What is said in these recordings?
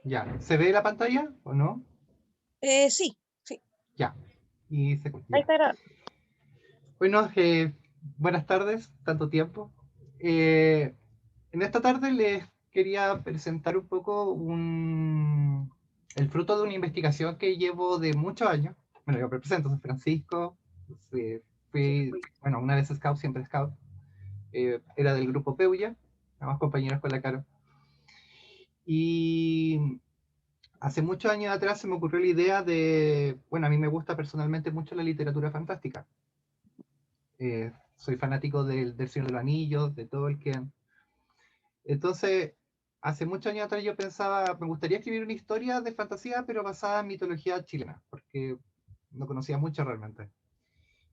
Ya. ¿Se ve la pantalla o no? Sí, sí, Ya. Y se, ahí ya. está grabando. Bueno, buenas tardes, tanto tiempo. Eh, en esta tarde les quería presentar un poco el fruto de una investigación que llevo de muchos años. Bueno, yo represento, soy Francisco, bueno, una vez scout, siempre scout. Era del grupo Peuya, éramos compañeros con la Caro. Y hace muchos años atrás se me ocurrió la idea de, bueno, a mí me gusta personalmente mucho la literatura fantástica. Soy fanático del Señor de los Anillos, de Tolkien. Entonces, hace muchos años atrás yo pensaba, me gustaría escribir una historia de fantasía, pero basada en mitología chilena, porque no conocía mucho realmente.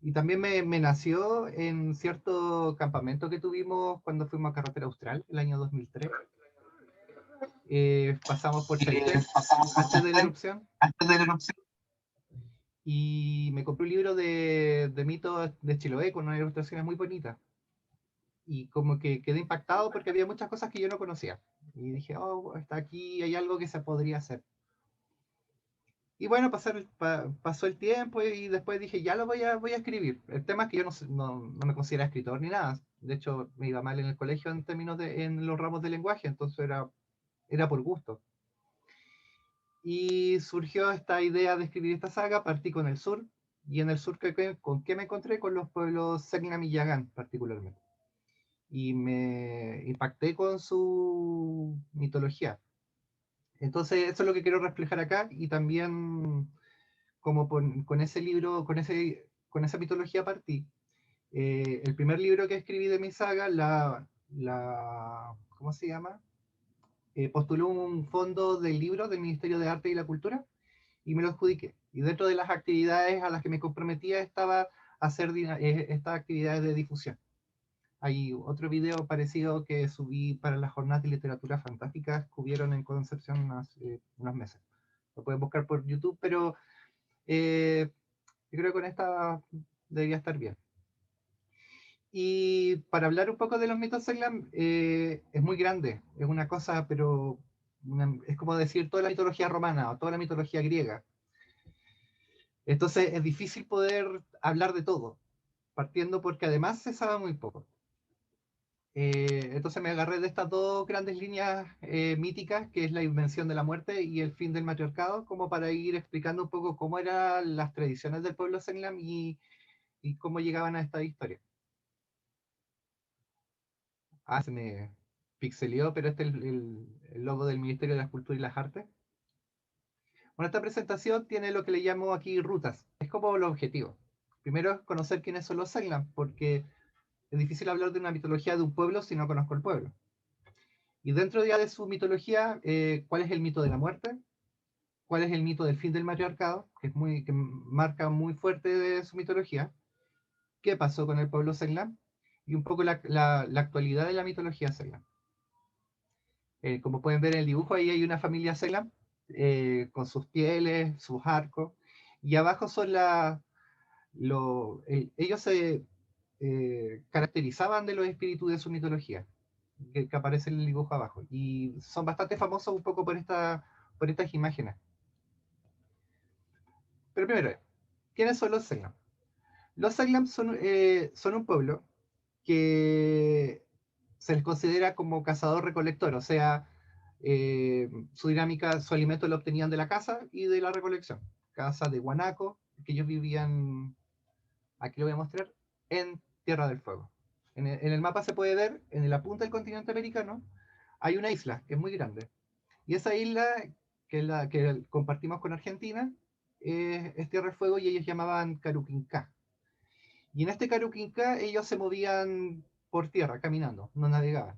Y también me nació en cierto campamento que tuvimos cuando fuimos a Carretera Austral, el año 2003. Pasamos por Chaitén Pasamos por antes de la Chaitén erupción antes de la erupción. y me compré un libro de mitos de Chiloé con unas ilustraciones muy bonitas. Y como que quedé impactado porque había muchas cosas que yo no conocía. Y dije, oh, está aquí, hay algo que se podría hacer. Y bueno, pasó el tiempo y después dije, ya voy a escribir. El tema es que yo no me considero escritor ni nada. De hecho, me iba mal en el colegio en términos en los ramos de lenguaje, entonces era por gusto. Y surgió esta idea de escribir esta saga, partí con el sur, y en el sur, ¿con qué me encontré? Con los pueblos Selknam y Yagán, particularmente. Y me impacté con su mitología. Entonces, eso es lo que quiero reflejar acá, y también como con ese libro, con esa mitología partí. El primer libro que escribí de mi saga, ¿cómo se llama? Postuló un fondo del libro del Ministerio de Arte y la Cultura y me lo adjudiqué. Y dentro de las actividades a las que me comprometía estaba hacer estas actividades de difusión. Hay otro video parecido que subí para las jornadas de literatura fantástica que hubieron en Concepción unos meses. Lo pueden buscar por YouTube, pero yo creo que con esta debería estar bien. Y para hablar un poco de los mitos Selknam, es muy grande, es una cosa, pero es como decir toda la mitología romana o toda la mitología griega. Entonces es difícil poder hablar de todo, partiendo porque además se sabe muy poco. Entonces me agarré de estas dos grandes líneas míticas, que es la invención de la muerte y el fin del matriarcado, como para ir explicando un poco cómo eran las tradiciones del pueblo Selknam y cómo llegaban a esta historia. Ah, se me pixeleó, pero este es el logo del Ministerio de la Cultura y las Artes. Bueno, esta presentación tiene lo que le llamo aquí rutas. Es como el objetivo. Primero es conocer quiénes son los Selknam, porque es difícil hablar de una mitología de un pueblo si no conozco el pueblo. Y dentro ya de su mitología, ¿cuál es el mito de la muerte? ¿Cuál es el mito del fin del matriarcado? Que marca muy fuerte de su mitología. ¿Qué pasó con el pueblo Selknam? Y un poco la actualidad de la mitología Selknam. Como pueden ver en el dibujo, ahí hay una familia Selknam con sus pieles, sus arcos. Y abajo son ellos se caracterizaban de los espíritus de su mitología, que aparece en el dibujo abajo. Y son bastante famosos un poco por estas imágenes. Pero primero, ¿quiénes son los Selknam? Los Selknam son un pueblo que se les considera como cazador-recolector, o sea, su dinámica, su alimento lo obtenían de la caza y de la recolección. Casa de guanaco, que ellos vivían, aquí lo voy a mostrar, en Tierra del Fuego. En el mapa se puede ver, en la punta del continente americano, hay una isla que es muy grande. Y esa isla, que es la que compartimos con Argentina, es Tierra del Fuego y ellos llamaban Caruquinca. Y en este Caruquinca ellos se movían por tierra, caminando, no navegaban.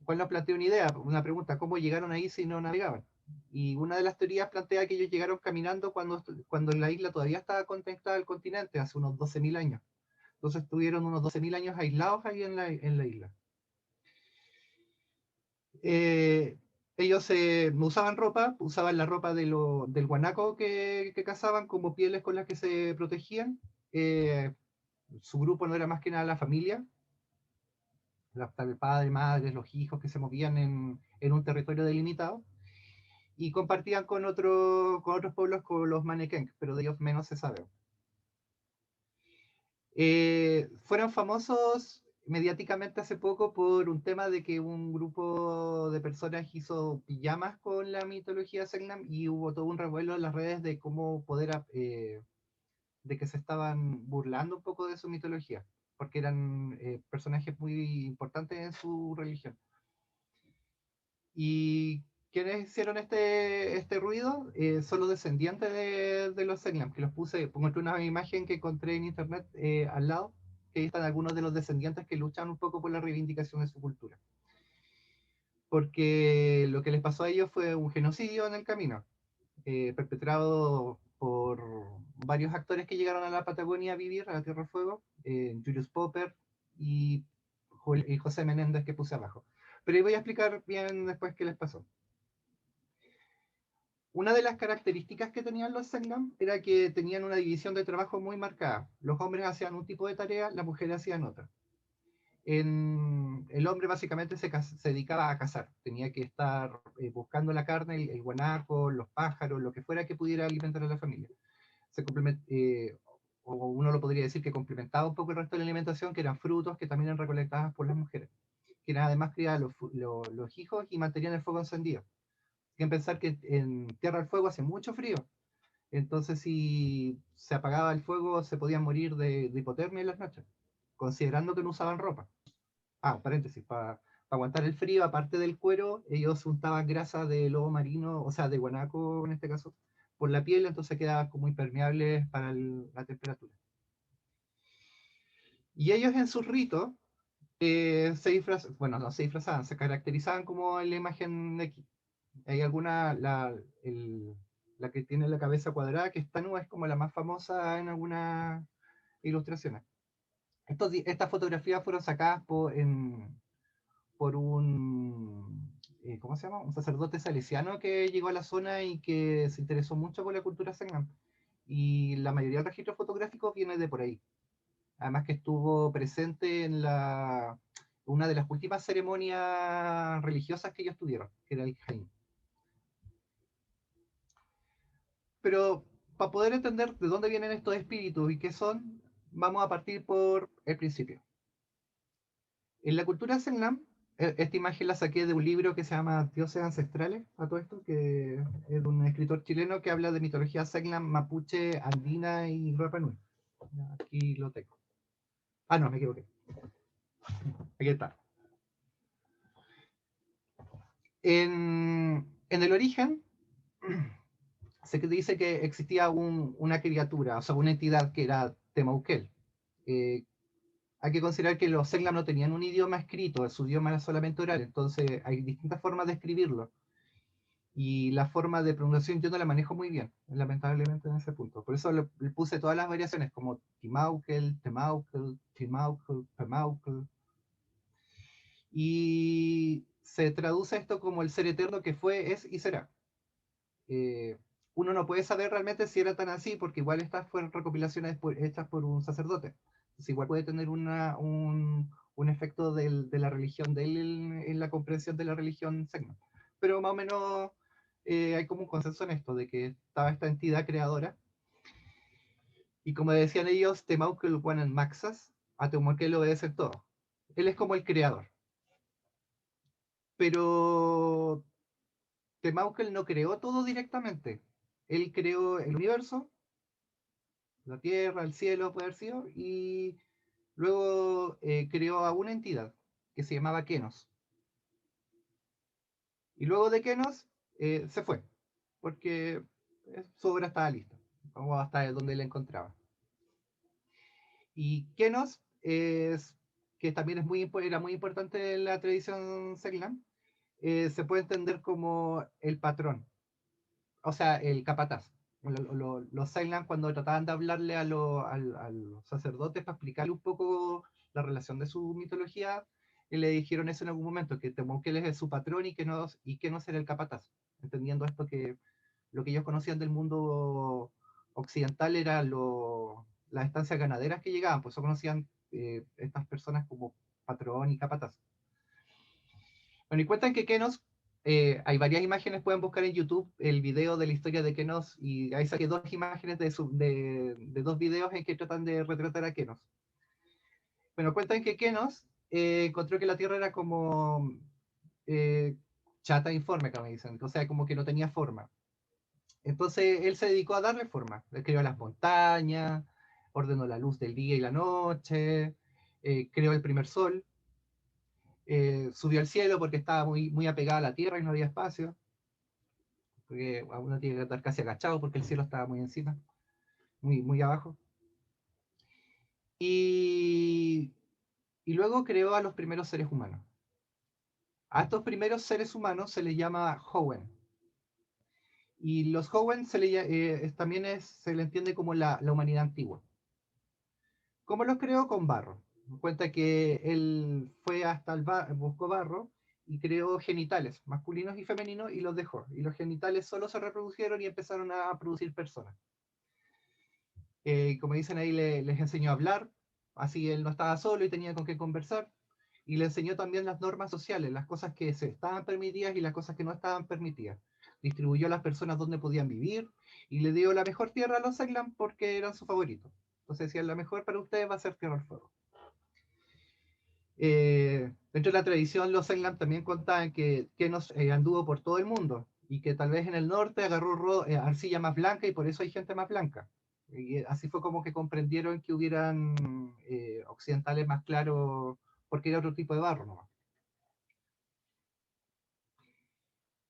Cual nos plantea una idea, una pregunta, ¿cómo llegaron ahí si no navegaban? Y una de las teorías plantea que ellos llegaron caminando cuando la isla todavía estaba conectada al continente, hace unos 12.000 años. Entonces estuvieron unos 12.000 años aislados ahí en la isla. Eh, ellos no usaban ropa, usaban la ropa del guanaco que cazaban como pieles con las que se protegían. Eh, su grupo no era más que nada la familia, el padre, madres, los hijos que se movían en un territorio delimitado. y compartían con otros pueblos, con los Manequén, pero de ellos menos se sabe. Fueron famosos mediáticamente hace poco por un tema de que un grupo de personas hizo pijamas con la mitología Selknam y hubo todo un revuelo en las redes de cómo poder, de que se estaban burlando un poco de su mitología, porque eran personajes muy importantes en su religión. Y quienes hicieron este ruido son los descendientes de los Selknam, que los puse, pongo una imagen que encontré en internet al lado, que ahí están algunos de los descendientes que luchan un poco por la reivindicación de su cultura. Porque lo que les pasó a ellos fue un genocidio en el camino, perpetrado por varios actores que llegaron a la Patagonia a vivir, a la Tierra del Fuego, Julius Popper y, y José Menéndez, que puse abajo. Pero ahí voy a explicar bien después qué les pasó. Una de las características que tenían los Selknam era que tenían una división de trabajo muy marcada. Los hombres hacían un tipo de tarea, las mujeres hacían otra. El hombre básicamente se dedicaba a cazar. Tenía que estar buscando la carne, el guanaco, los pájaros, lo que fuera que pudiera alimentar a la familia. O uno lo podría decir que complementaba un poco el resto de la alimentación, que eran frutos que también eran recolectados por las mujeres, que además criaban los hijos y mantenían el fuego encendido. Hay que pensar que en Tierra del Fuego hace mucho frío, entonces si se apagaba el fuego se podían morir de hipotermia en las noches, considerando que no usaban ropa. Paréntesis, para aguantar el frío, aparte del cuero, ellos untaban grasa de lobo marino, o sea, de guanaco en este caso, por la piel, entonces quedaban como impermeables para la temperatura. Y ellos en sus ritos bueno, no se disfrazaban, se caracterizaban como la imagen de aquí. Hay alguna, la que tiene la cabeza cuadrada, que esta nube es como la más famosa en algunas ilustraciones. Estas fotografías fueron sacadas por un, ¿cómo se llama? Un sacerdote salesiano que llegó a la zona y que se interesó mucho por la cultura Selknam. Y la mayoría del registro fotográfico viene de por ahí. Además que estuvo presente en una de las últimas ceremonias religiosas que ellos tuvieron, que era el Jain. Pero para poder entender de dónde vienen estos espíritus y qué son, vamos a partir por el principio. En la cultura Selknam, esta imagen la saqué de un libro que se llama Dioses Ancestrales, a todo esto, que es de un escritor chileno que habla de mitología Selknam, mapuche, andina y Rapa Nui. Aquí lo tengo. No, me equivoqué. Aquí está. En el origen, se dice que existía una criatura, o sea, una entidad que era Temauquel. Hay que considerar que los Selknam no tenían un idioma escrito, su idioma era solamente oral, entonces hay distintas formas de escribirlo. Y la forma de pronunciación yo no la manejo muy bien, lamentablemente en ese punto. Por eso le puse todas las variaciones, como Timaukel, Temaukel, Timaukel, Pemaukel. Y se traduce esto como el ser eterno que fue, es y será. Eh, Uno no puede saber realmente si era tan así, porque igual estas fueron recopilaciones hechas por un sacerdote. Entonces igual puede tener un efecto de la religión de él en la comprensión de la religión Selknam. Pero más o menos hay como un consenso en esto, de que estaba esta entidad creadora. Y como decían ellos, Temaukel Wanan Maxas, a Temaukel obedece todo. Él es como el creador. Pero Temaukel no creó todo directamente. Él creó el universo, la tierra, el cielo, puede haber sido, y luego creó a una entidad que se llamaba Kenos. Y luego de Kenos se fue, porque su obra estaba lista, o hasta donde la encontraba. Y Kenos que también era muy importante en la tradición Selknam, se puede entender como el patrón, o sea, el capataz. Los Selknam, cuando trataban de hablarle a los sacerdotes para explicarle un poco la relación de su mitología, le dijeron eso en algún momento, que Temaukel es su patrón y que no era el capataz, entendiendo esto, que lo que ellos conocían del mundo occidental era las estancias ganaderas que llegaban, pues eso conocían estas personas como patrón y capataz. Bueno, y cuentan que Kenos Hay varias imágenes, pueden buscar en YouTube el video de la historia de Kenos, y ahí saqué dos imágenes de dos videos en que tratan de retratar a Kenos. Bueno, cuentan que Kenos encontró que la Tierra era como eh, chata e informe, como dicen, o sea, como que no tenía forma. Entonces él se dedicó a darle forma. Él creó las montañas, ordenó la luz del día y la noche, creó el primer sol, subió al cielo porque estaba muy apegada a la Tierra y no había espacio, porque uno tiene que estar casi agachado porque el cielo estaba muy encima, muy abajo. Y, y luego creó a los primeros seres humanos. A estos primeros seres humanos se les llama Hoenn. Y los Hoenn también se le entiende como la humanidad antigua. ¿Cómo los creó? Con barro. Cuenta que él fue hasta buscó barro y creó genitales masculinos y femeninos y los dejó. Y los genitales solo se reproducieron y empezaron a producir personas. Como dicen ahí, les enseñó a hablar, así él no estaba solo y tenía con qué conversar. Y le enseñó también las normas sociales, las cosas que se estaban permitidas y las cosas que no estaban permitidas. Distribuyó a las personas donde podían vivir y le dio la mejor tierra a los Seglan porque eran sus favoritos. Entonces decían, la mejor para ustedes va a ser Tierra del Fuego. Dentro de la tradición, los England también contaban que nos anduvo por todo el mundo y que tal vez en el norte agarró arcilla más blanca y por eso hay gente más blanca. Y así fue como que comprendieron que hubieran occidentales más claros porque era otro tipo de barro nomás.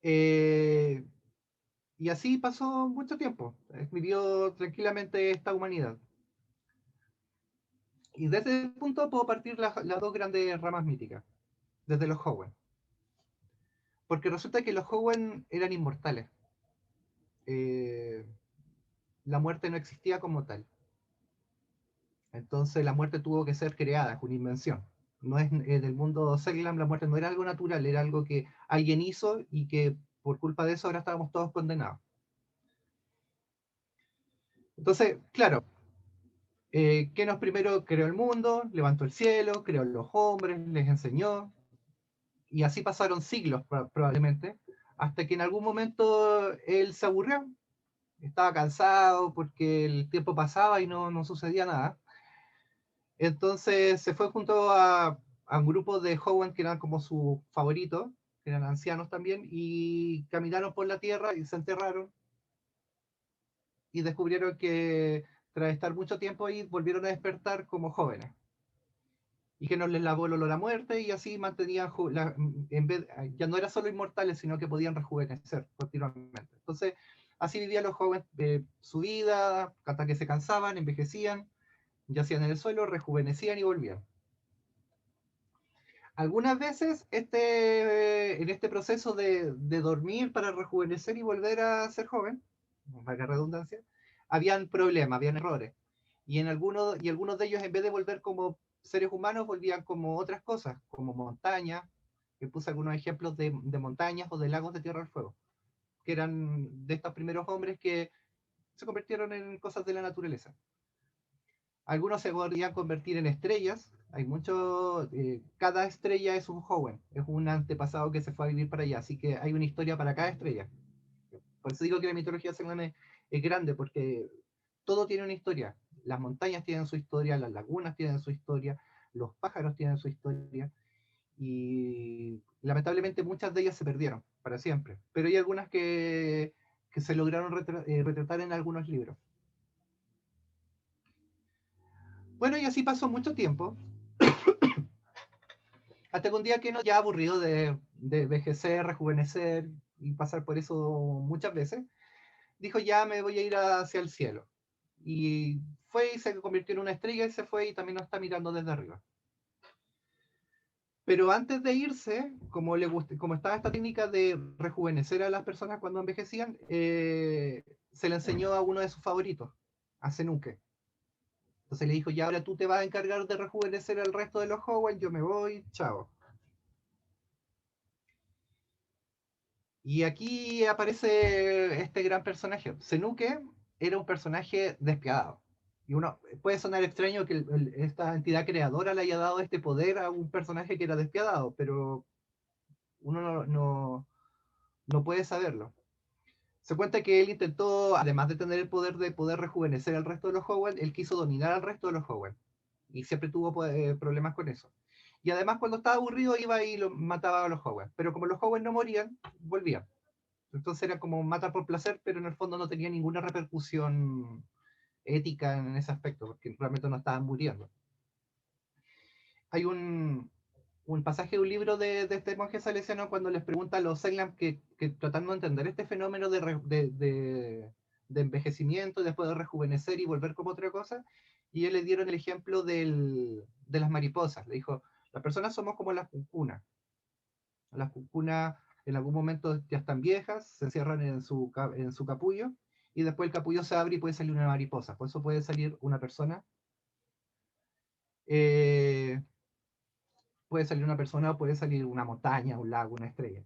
Eh, y así pasó mucho tiempo. Vivió tranquilamente esta humanidad. Y desde ese punto puedo partir las dos grandes ramas míticas, desde los Hoenn. Porque resulta que los Hoenn eran inmortales. Eh, la muerte no existía como tal. Entonces la muerte tuvo que ser creada, es una invención. No es del mundo Seglam, la muerte no era algo natural, era algo que alguien hizo y que por culpa de eso ahora estábamos todos condenados. Entonces, claro, Kenos primero creó el mundo, levantó el cielo, creó los hombres, les enseñó, y así pasaron siglos probablemente, hasta que en algún momento él se aburrió, estaba cansado porque el tiempo pasaba y no sucedía nada. Entonces se fue junto a un grupo de Hoenn que eran como sus favoritos, que eran ancianos también, y caminaron por la tierra y se enterraron y descubrieron que tras estar mucho tiempo ahí volvieron a despertar como jóvenes. Y que no les lavó el olor a muerte y así mantenían, en vez, ya no eran solo inmortales, sino que podían rejuvenecer continuamente. Entonces, así vivían los jóvenes su vida, hasta que se cansaban, envejecían, yacían en el suelo, rejuvenecían y volvían. Algunas veces en este proceso de dormir para rejuvenecer y volver a ser joven, valga redundancia, habían problemas, habían errores. Y algunos de ellos, en vez de volver como seres humanos, volvían como otras cosas, como montañas, que puse algunos ejemplos de montañas o de lagos de Tierra del Fuego, que eran de estos primeros hombres que se convirtieron en cosas de la naturaleza. Algunos se podrían convertir en estrellas. Hay muchos, cada estrella es un Hoenn, es un antepasado que se fue a vivir para allá, así que hay una historia para cada estrella. Por eso digo que la mitología segunda es grande, porque todo tiene una historia. Las montañas tienen su historia, las lagunas tienen su historia, los pájaros tienen su historia, y lamentablemente muchas de ellas se perdieron para siempre. Pero hay algunas que se lograron retratar en algunos libros. Bueno, y así pasó mucho tiempo, hasta que un día que no, ya aburrido de envejecer, rejuvenecer y pasar por eso muchas veces, dijo ya me voy a ir hacia el cielo. Y fue y se convirtió en una estrella y se fue y también nos está mirando desde arriba. Pero antes de irse, como estaba esta técnica de rejuvenecer a las personas cuando envejecían, se le enseñó a uno de sus favoritos, a Zenuke. Entonces le dijo, ya ahora tú te vas a encargar de rejuvenecer al resto de los Hoenn, yo me voy, chao. Y aquí aparece este gran personaje. Zenuke era un personaje despiadado. Y uno puede sonar extraño que esta entidad creadora le haya dado este poder a un personaje que era despiadado, pero uno no puede saberlo. Se cuenta que él intentó, además de tener el poder de poder rejuvenecer al resto de los Hoenn, él quiso dominar al resto de los Hoenn. Y siempre tuvo problemas con eso. Y además, cuando estaba aburrido, iba y lo mataba a los Hoenn. Pero como los Hoenn no morían, volvían. Entonces era como matar por placer, pero en el fondo no tenía ninguna repercusión ética en ese aspecto, porque realmente no estaban muriendo. Hay un pasaje de un libro de este monje salesiano cuando les pregunta a los Ceylan que tratando de entender este fenómeno de envejecimiento y después de rejuvenecer y volver como otra cosa, y ellos le dieron el ejemplo de las mariposas. Le dijo, las personas somos como las cuncunas. Las cuncunas en algún momento ya están viejas, se encierran en su capullo, y después el capullo se abre y puede salir una mariposa. Por eso puede salir una persona. Eh, Puede salir una persona o puede salir una montaña, un lago, una estrella.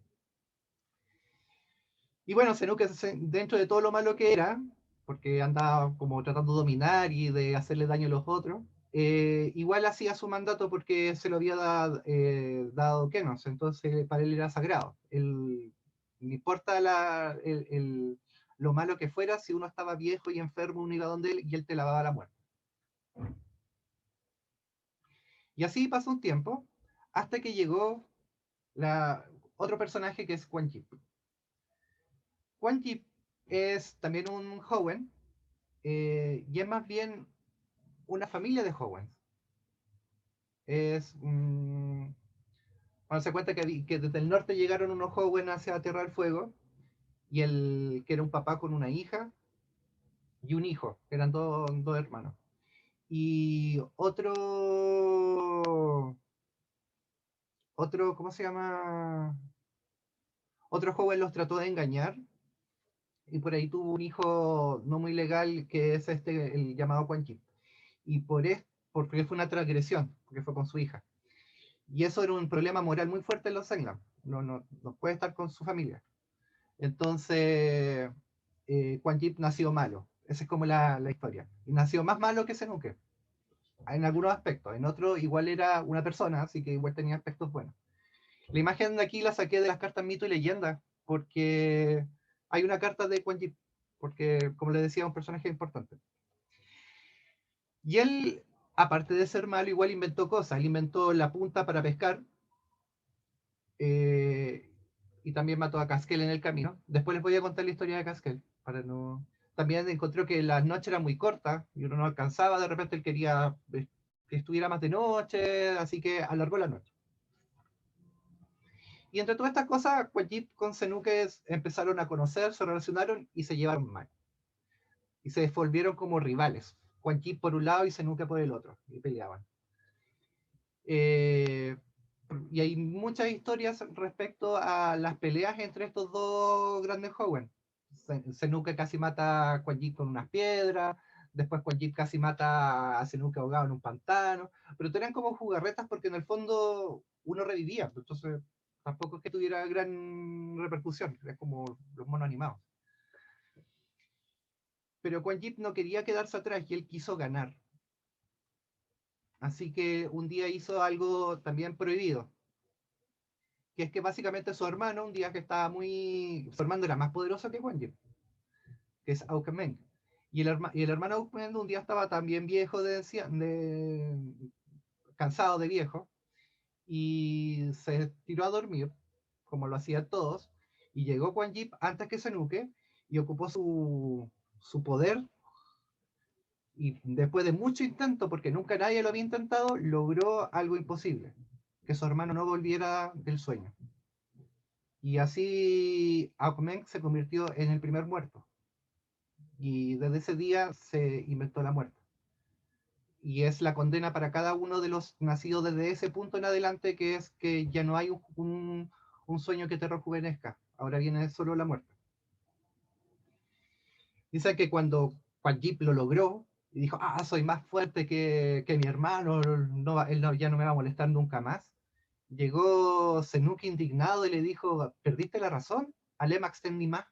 Y bueno, Senuke, dentro de todo lo malo que era, porque andaba como tratando de dominar y de hacerle daño a los otros, igual hacía su mandato porque se lo había dado Kenos, entonces para él era sagrado. No importa lo malo que fuera, si uno estaba viejo y enfermo, uno iba donde él y él te lavaba la muerte. Y así pasó un tiempo, hasta que llegó otro personaje que es Quan Chi. Quan Chi es también un Hoenn, y es más bien una familia de Howens. Es. Bueno, se cuenta que desde el norte llegaron unos Hoenn hacia Tierra del Fuego, y que era un papá con una hija y un hijo, que eran dos hermanos. Y ¿cómo se llama? Otro Hoenn los trató de engañar, y por ahí tuvo un hijo no muy legal, que es el llamado Quan Chi. Y porque fue una transgresión, porque fue con su hija. Y eso era un problema moral muy fuerte en los England. No puede estar con su familia. Entonces, Quan Chi nació malo. Esa es como la historia. Y nació más malo que Senuke, en algunos aspectos. En otros, igual era una persona, así que igual tenía aspectos buenos. La imagen de aquí la saqué de las cartas mito y leyenda, porque hay una carta de Quan Chi, porque, como les decía, es un personaje importante. Y él, aparte de ser malo, igual inventó cosas. Él inventó la punta para pescar, eh, y también mató a Caskel en el camino. Después les voy a contar la historia de Caskel, para no... También encontró que las noches eran muy cortas y uno no alcanzaba, de repente él quería que estuviera más de noche, así que alargó la noche. Y entre todas estas cosas, Quajip con Senuke empezaron a conocer, se relacionaron y se llevaron mal. Y se volvieron como rivales. Quajip por un lado y Senuke por el otro, y peleaban. Eh, y hay muchas historias respecto a las peleas entre estos dos grandes Hoenn. Senuke casi mata a Quan Chi con unas piedras, después Quan Chi casi mata a Senuke ahogado en un pantano, pero tenían como jugarretas porque en el fondo uno revivía, entonces tampoco es que tuviera gran repercusión, es como los monos animados. Pero Quan Chi no quería quedarse atrás y él quiso ganar. Así que un día hizo algo también prohibido, que es que básicamente su hermano, un día que estaba su hermano era más poderoso que Quan Chi, que es Aukemeng. Y el hermano Aukemeng un día estaba también viejo, cansado de viejo, y se tiró a dormir, como lo hacían todos, y llegó Quan Chi antes que Senuke, y ocupó su poder, y después de mucho intento, porque nunca nadie lo había intentado, logró algo imposible, que su hermano no volviera del sueño. Y así Aukmeng se convirtió en el primer muerto. Y desde ese día se inventó la muerte. Y es la condena para cada uno de los nacidos desde ese punto en adelante, que es que ya no hay un sueño que te rejuvenezca. Ahora viene solo la muerte. Dice que cuando Quan-Yip lo logró y dijo, soy más fuerte que mi hermano, él ya no me va a molestar nunca más, llegó Senuke indignado y le dijo, ¿perdiste la razón? Alemax ten más.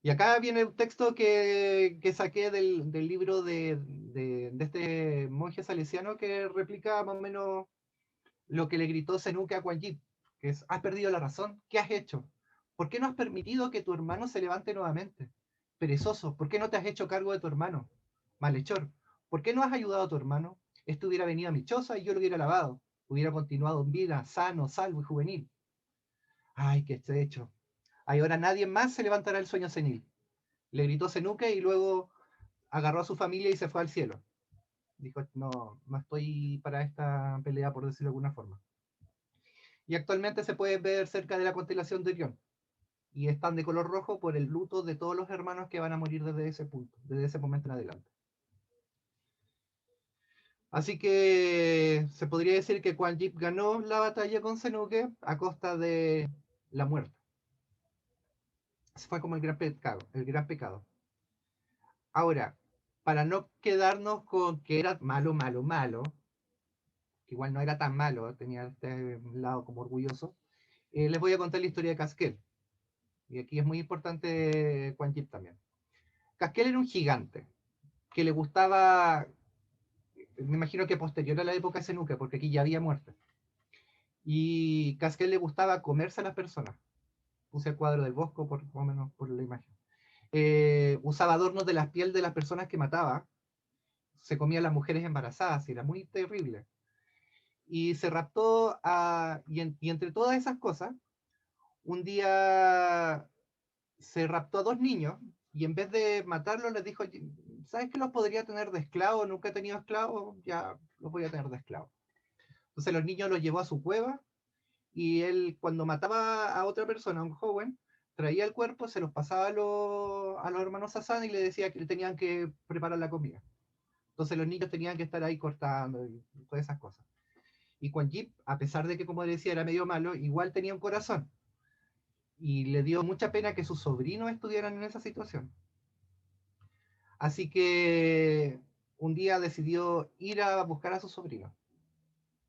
Y acá viene un texto que saqué del libro de este monje salesiano, que replica más o menos lo que le gritó Senuke a Quan Chi, que es, has perdido la razón, ¿qué has hecho? ¿Por qué no has permitido que tu hermano se levante nuevamente? Perezoso, ¿por qué no te has hecho cargo de tu hermano? Malhechor, ¿por qué no has ayudado a tu hermano? Esto hubiera venido a mi choza y yo lo hubiera lavado, hubiera continuado en vida, sano, salvo y juvenil. Ay, qué hecho. Ay, ahora nadie más se levantará el sueño senil. Le gritó Senuque y luego agarró a su familia y se fue al cielo. Dijo, no, no estoy para esta pelea, por decirlo de alguna forma. Y actualmente se puede ver cerca de la constelación de Orión. Y están de color rojo por el luto de todos los hermanos que van a morir desde ese punto, desde ese momento en adelante. Así que se podría decir que Quan Yin ganó la batalla con Senuque a costa de la muerte. Ese fue como el gran pecado, el gran pecado. Ahora, para no quedarnos con que era malo, malo, malo, que igual no era tan malo, tenía este lado como orgulloso, les voy a contar la historia de Casquel. Y aquí es muy importante Quan Yin también. Casquel era un gigante que le gustaba, me imagino que posterior a la época de Senuque, porque aquí ya había muerte. Y Casquel le gustaba comerse a las personas. Puse el cuadro del Bosco, por, más o menos por la imagen. Usaba adornos de la piel de las personas que mataba. Se comía a las mujeres embarazadas, y era muy terrible. Y se raptó y entre todas esas cosas, un día se raptó a dos niños y en vez de matarlos les dijo, ¿sabes que los podría tener de esclavos? Nunca he tenido esclavos, ya los voy a tener de esclavos. Entonces los niños los llevó a su cueva y él cuando mataba a otra persona, a un joven, traía el cuerpo, se los pasaba a los hermanos Sassan y le decía que le tenían que preparar la comida. Entonces los niños tenían que estar ahí cortando y todas esas cosas. Y Quan Yin, a pesar de que, como decía, era medio malo, igual tenía un corazón. Y le dio mucha pena que sus sobrinos estuvieran en esa situación. Así que un día decidió ir a buscar a sus sobrinos.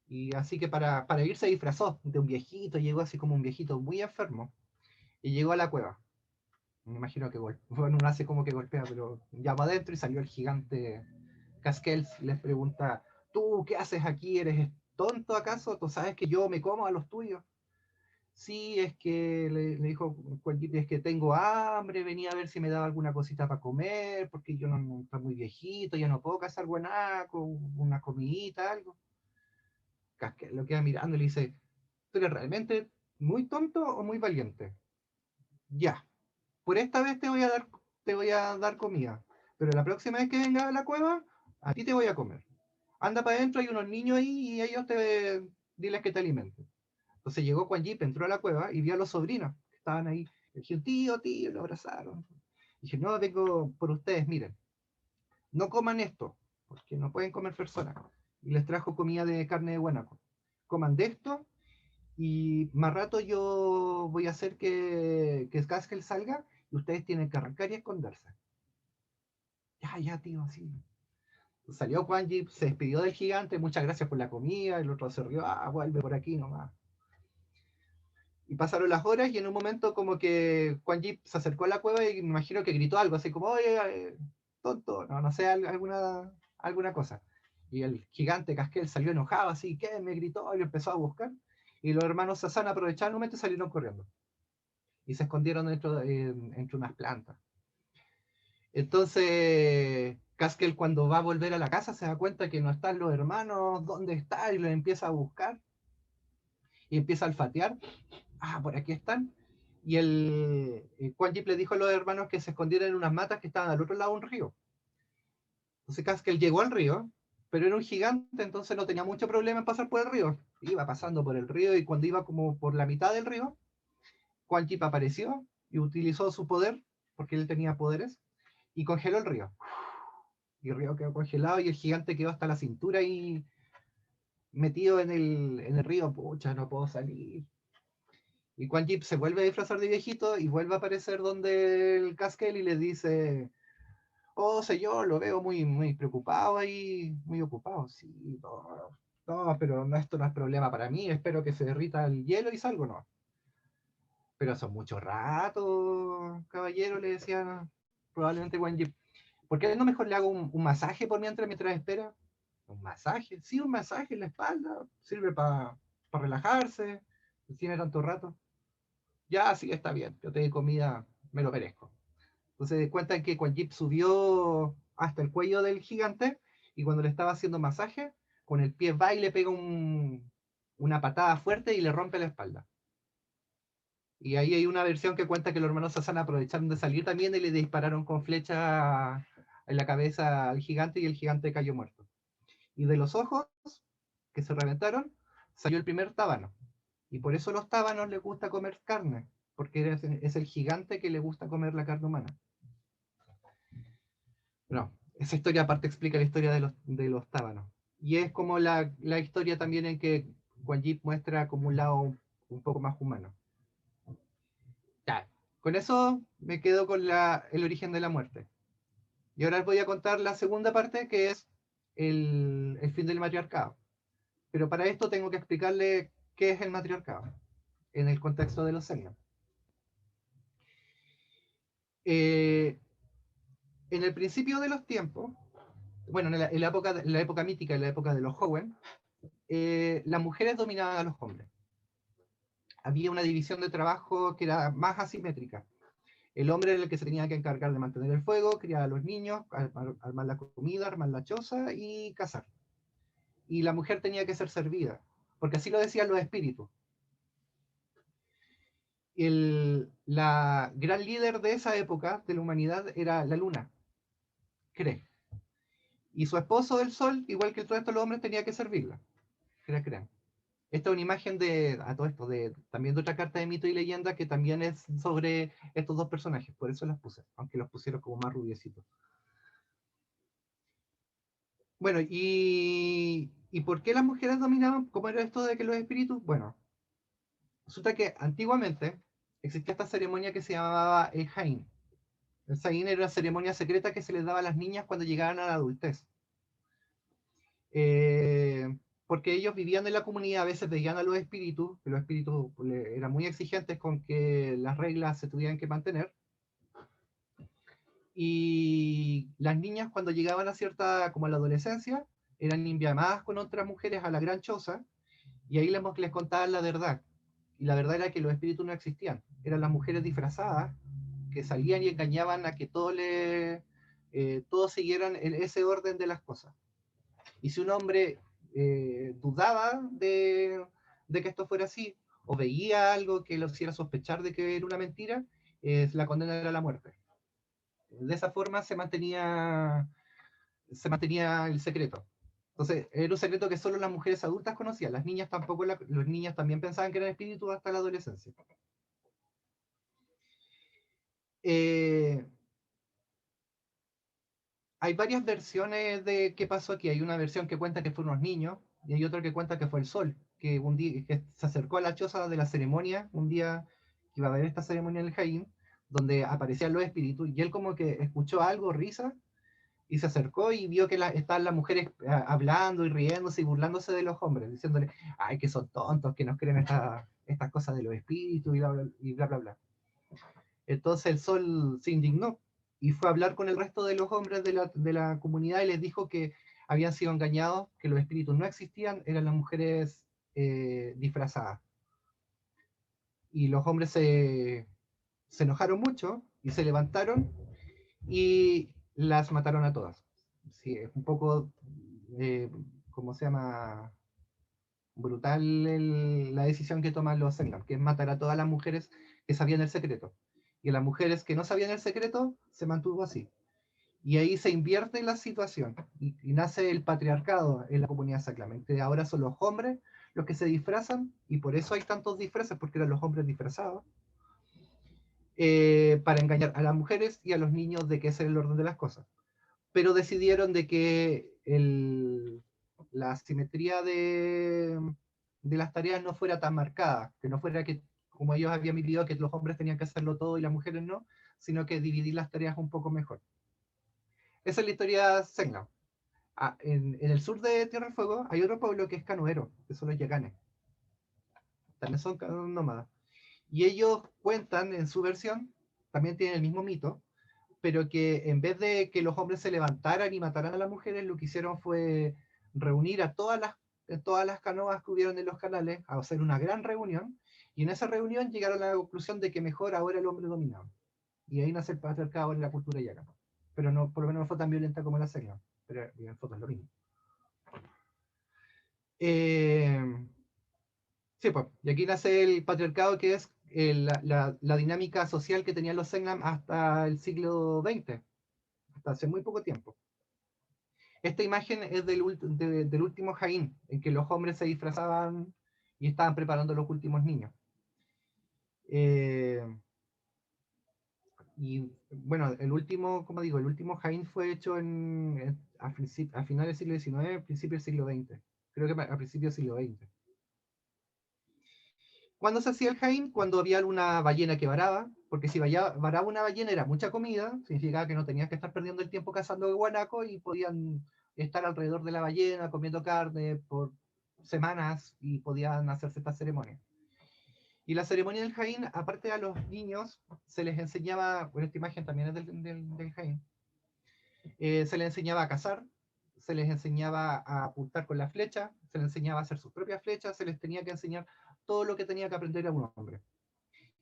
Y así que para ir se disfrazó de un viejito, llegó así como un viejito muy enfermo. Y llegó a la cueva. Me imagino que bueno, no hace como que golpea, pero llama adentro y salió el gigante Casquel. Les pregunta, ¿tú qué haces aquí? ¿Eres tonto acaso? ¿Tú sabes que yo me como a los tuyos? Sí, es que le dijo Cuenquiti, es que tengo hambre, venía a ver si me daba alguna cosita para comer, porque yo no estoy muy viejito, ya no puedo cazar guanaco, una comidita, algo. Casquel lo queda mirando y le dice, ¿tú eres realmente muy tonto o muy valiente? Ya, por esta vez te voy a dar comida, pero la próxima vez que venga a la cueva, a ti te voy a comer. Anda para adentro, hay unos niños ahí y ellos diles que te alimenten. Entonces llegó Quan Yin, entró a la cueva y vio a los sobrinos que estaban ahí. Le dije, tío, tío, lo abrazaron. Y dije, no, vengo por ustedes, miren, no coman esto, porque no pueden comer personas. Y les trajo comida de carne de guanaco. Coman de esto y más rato yo voy a hacer que Caskel salga y ustedes tienen que arrancar y esconderse. Ya, ya, tío, sí. Salió Quan Yin, se despidió del gigante, muchas gracias por la comida, el otro se rió, vuelve por aquí nomás. Y pasaron las horas y en un momento como que Quan Yin se acercó a la cueva y me imagino que gritó algo así como, oye, tonto, no, no sé, alguna cosa. Y el gigante Casquel salió enojado así, ¿qué? Me gritó y lo empezó a buscar. Y los hermanos Sassan aprovecharon el momento y salieron corriendo. Y se escondieron entre unas plantas. Entonces, Casquel cuando va a volver a la casa se da cuenta que no están los hermanos, ¿dónde está? Y los empieza a buscar y empieza a olfatear. Por aquí están. Y Quan Yin le dijo a los hermanos que se escondieran en unas matas que estaban al otro lado de un río. Entonces Caskel llegó al río, pero era un gigante, entonces no tenía mucho problema en pasar por el río. Iba pasando por el río y cuando iba como por la mitad del río, Quan Yin apareció y utilizó su poder, porque él tenía poderes, y congeló el río. Y el río quedó congelado y el gigante quedó hasta la cintura y metido en el río. Pucha, no puedo salir. Y Quan Yin se vuelve a disfrazar de viejito y vuelve a aparecer donde el Caskel y le dice, oh señor, lo veo muy, muy preocupado ahí, muy ocupado. Sí, no, no, pero no, esto no es problema para mí, espero que se derrita el hielo y salgo, no. Pero son mucho rato, caballero, le decía probablemente Quan Yin. ¿Por qué no mejor le hago un masaje por mientras espera? ¿Un masaje? Sí, un masaje en la espalda, sirve para relajarse, ¿Tiene tanto rato? Ya, sí, está bien, yo te di comida, me lo merezco. Entonces cuentan que Quan Jip subió hasta el cuello del gigante y cuando le estaba haciendo masaje, con el pie va y le pega una patada fuerte y le rompe la espalda. Y ahí hay una versión que cuenta que los hermanos Sasana aprovecharon de salir también y le dispararon con flecha en la cabeza al gigante y el gigante cayó muerto. Y de los ojos que se reventaron salió el primer tábano. Y por eso a los tábanos les gusta comer carne, porque es el gigante que le gusta comer la carne humana. No, esa historia aparte explica la historia de los tábanos. Y es como la historia también en que Quan Jip muestra como un lado un poco más humano. Ya, con eso me quedo con el origen de la muerte. Y ahora les voy a contar la segunda parte, que es el fin del matriarcado. Pero para esto tengo que explicarle qué es el matriarcado en el contexto de los Sengam. En el principio de los tiempos, bueno, en la época mítica, en la época de los Hoenn, las mujeres dominaban a los hombres. Había una división de trabajo que era más asimétrica. El hombre era el que se tenía que encargar de mantener el fuego, criar a los niños, armar la comida, armar la choza y cazar. Y la mujer tenía que ser servida, porque así lo decían los espíritus. La gran líder de esa época de la humanidad era la luna, Cre. Y su esposo, el sol, igual que el resto de los hombres, tenía que servirla. Cre. Esta es una imagen a todo esto, también de otra carta de mito y leyenda que también es sobre estos dos personajes, por eso las puse, aunque los pusieron como más rubiecitos. Bueno, ¿y por qué las mujeres dominaban? ¿Cómo era esto de que los espíritus? Bueno, resulta que antiguamente existía esta ceremonia que se llamaba el Hain. El Hain era una ceremonia secreta que se les daba a las niñas cuando llegaban a la adultez. Porque ellos vivían en la comunidad, a veces veían a los espíritus, que los espíritus eran muy exigentes con que las reglas se tuvieran que mantener, y las niñas cuando llegaban a cierta, como a la adolescencia, eran enviadas con otras mujeres a la gran choza, y ahí les contaban la verdad, y la verdad era que los espíritus no existían, eran las mujeres disfrazadas, que salían y engañaban a que todos siguieran ese orden de las cosas. Y si un hombre dudaba de que esto fuera así, o veía algo que lo hiciera sospechar de que era una mentira, la condena era la muerte. De esa forma se mantenía el secreto. Entonces, era un secreto que solo las mujeres adultas conocían. Las niñas tampoco, los niños también pensaban que eran espíritus hasta la adolescencia. Eh, Hay varias versiones de qué pasó aquí. Hay una versión que cuenta que fueron unos niños y hay otra que cuenta que fue el sol, que un día que se acercó a la choza de la ceremonia, un día que iba a haber esta ceremonia en el Jaín, donde aparecían los espíritus, y él como que escuchó algo, risa, y se acercó y vio que estaban las mujeres hablando y riéndose y burlándose de los hombres, diciéndole, ay, que son tontos, que no creen estas cosas de los espíritus y bla, bla, bla. Entonces el sol se indignó y fue a hablar con el resto de los hombres de la comunidad y les dijo que habían sido engañados, que los espíritus no existían, eran las mujeres disfrazadas. Y los hombres se enojaron mucho y se levantaron y las mataron a todas. Sí, es un poco, eh, ¿cómo se llama? Brutal la decisión que toman los Sengam, que es matar a todas las mujeres que sabían el secreto. Y a las mujeres que no sabían el secreto se mantuvo así. Y ahí se invierte la situación y nace el patriarcado en la comunidad sacramente. Ahora son los hombres los que se disfrazan y por eso hay tantos disfraces, porque eran los hombres disfrazados, para engañar a las mujeres y a los niños de que ese es el orden de las cosas. Pero decidieron de que la simetría de las tareas no fuera tan marcada, que no fuera que, como ellos habían vivido, que los hombres tenían que hacerlo todo y las mujeres no, sino que dividir las tareas un poco mejor. Esa es la historia Sengam. En el sur de Tierra del Fuego hay otro pueblo que es canoero, que son los yaganes. También son nómadas. Y ellos cuentan en su versión, también tienen el mismo mito, pero que en vez de que los hombres se levantaran y mataran a las mujeres, lo que hicieron fue reunir a todas las canoas que hubieron en los canales, a hacer una gran reunión, Y en esa reunión llegaron a la conclusión de que mejor ahora el hombre dominaba. Y ahí nace el patriarcado en la cultura yaca. Pero no, por lo menos no fue tan violenta como la Seclam. Pero en fotos es lo mismo. Sí, pues, y aquí nace el patriarcado, que es la dinámica social que tenían los Selknam hasta el siglo XX, hasta hace muy poco tiempo. Esta imagen es del último Jaín, en que los hombres se disfrazaban y estaban preparando los últimos niños. Eh, y bueno, el último, como digo, el último Jaín fue hecho a finales del siglo XIX, principios del siglo XX. Creo que a principios del siglo XX. ¿Cuándo se hacía el Jaín? Cuando había una ballena que varaba, porque si varaba una ballena era mucha comida, significaba que no tenías que estar perdiendo el tiempo cazando guanaco y podían estar alrededor de la ballena comiendo carne por semanas y podían hacerse esta ceremonia. Y la ceremonia del Jaín, aparte a los niños, se les enseñaba, bueno, esta imagen también es del Jaín, se les enseñaba a cazar, se les enseñaba a apuntar con la flecha, se les enseñaba a hacer sus propias flechas, se les tenía que enseñar todo lo que tenía que aprender a un hombre.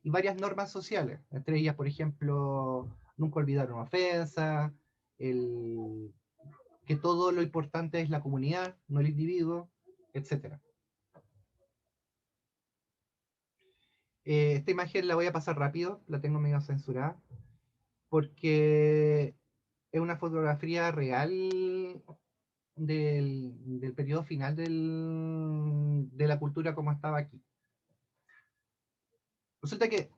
Y varias normas sociales, entre ellas, por ejemplo, nunca olvidar una ofensa, que todo lo importante es la comunidad, no el individuo, etc. Esta imagen la voy a pasar rápido, la tengo medio censurada, porque es una fotografía real del periodo final de la cultura como estaba aquí. Resulta que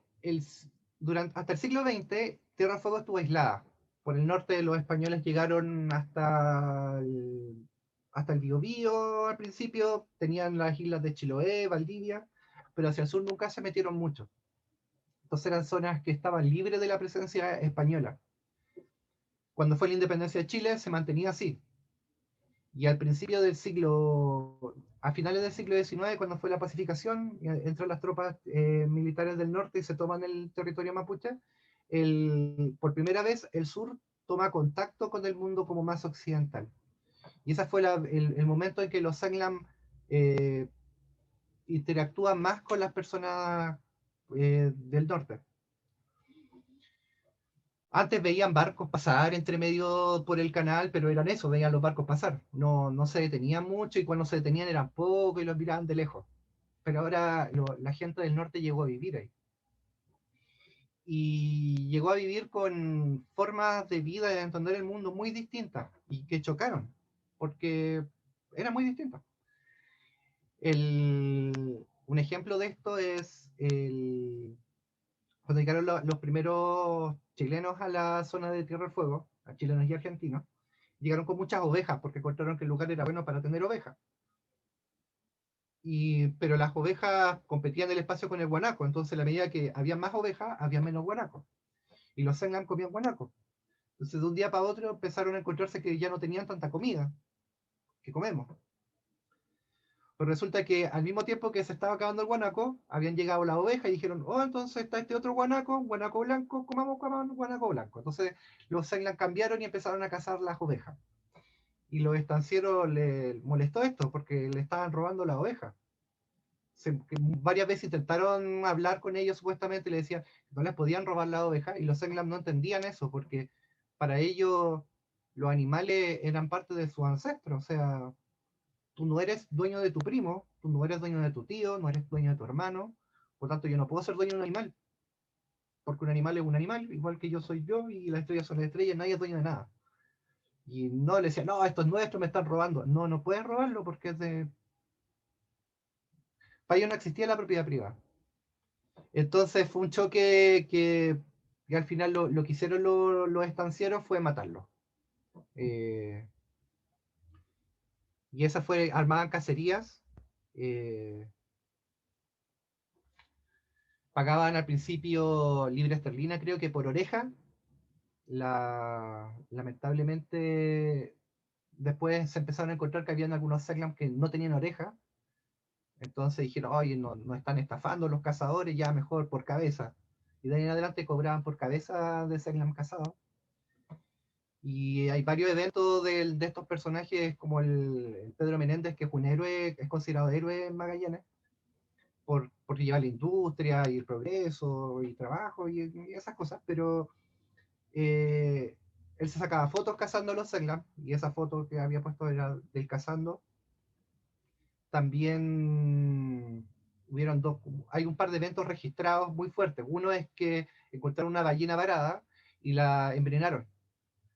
hasta el siglo XX, Tierra del Fuego estuvo aislada. Por el norte los españoles llegaron hasta el Biobío al principio, tenían las islas de Chiloé, Valdivia, pero hacia el sur nunca se metieron mucho. Entonces eran zonas que estaban libres de la presencia española. Cuando fue la independencia de Chile se mantenía así. Y al principio del siglo, a finales del siglo XIX, cuando fue la pacificación, entran las tropas militares del norte y se toman el territorio mapuche, por primera vez el sur toma contacto con el mundo como más occidental. Y ese fue el momento en que los Sanglam interactúan más con las personas del norte. Antes veían barcos pasar entre medio por el canal, pero eran eso, veían los barcos pasar. No se detenían mucho y cuando se detenían eran pocos y los miraban de lejos. Pero ahora la gente del norte llegó a vivir ahí. Y llegó a vivir con formas de vida y de entender el mundo muy distintas y que chocaron, porque eran muy distintas. Un ejemplo de esto es cuando llegaron los primeros chilenos a la zona de Tierra del Fuego, a chilenos y argentinos, llegaron con muchas ovejas porque encontraron que el lugar era bueno para tener ovejas. Pero las ovejas competían el espacio con el guanaco, entonces a la medida que había más ovejas, había menos guanacos. Y los Senglam comían guanaco. Entonces de un día para otro empezaron a encontrarse que ya no tenían tanta comida que comemos. Pues resulta que al mismo tiempo que se estaba acabando el guanaco, habían llegado las ovejas y dijeron, oh, entonces está este otro guanaco, guanaco blanco, comamos guanaco blanco. Entonces los Senglam cambiaron y empezaron a cazar las ovejas. Y los estancieros les molestó esto porque le estaban robando las ovejas. Varias veces intentaron hablar con ellos supuestamente y le decían que no les podían robar la oveja y los Senglam no entendían eso porque para ellos los animales eran parte de sus ancestros. O sea, tú no eres dueño de tu primo, tú no eres dueño de tu tío, no eres dueño de tu hermano, por tanto yo no puedo ser dueño de un animal, porque un animal es un animal, igual que yo soy yo y las estrellas son las estrellas, nadie es dueño de nada. Y no le decían, no, esto es nuestro, me están robando. No, no puedes robarlo porque es de... Para ellos no existía la propiedad privada. Entonces fue un choque que al final lo que hicieron los estancieros fue matarlo. Eh, y esa fue, armaban cacerías, eh, pagaban al principio libra esterlina, creo que por oreja. Lamentablemente, después se empezaron a encontrar que habían algunos Senglam que no tenían oreja. Entonces dijeron, oye, no están estafando los cazadores, ya mejor por cabeza. Y de ahí en adelante cobraban por cabeza de Senglam cazado. Y hay varios eventos de estos personajes, como el Pedro Menéndez, que es un héroe, es considerado héroe en Magallanes, porque lleva la industria y el progreso y trabajo y esas cosas, pero él se sacaba fotos cazando a los Selknam, y esa foto que había puesto era del cazando. También hay un par de eventos registrados muy fuertes. Uno es que encontraron una ballena varada y la envenenaron.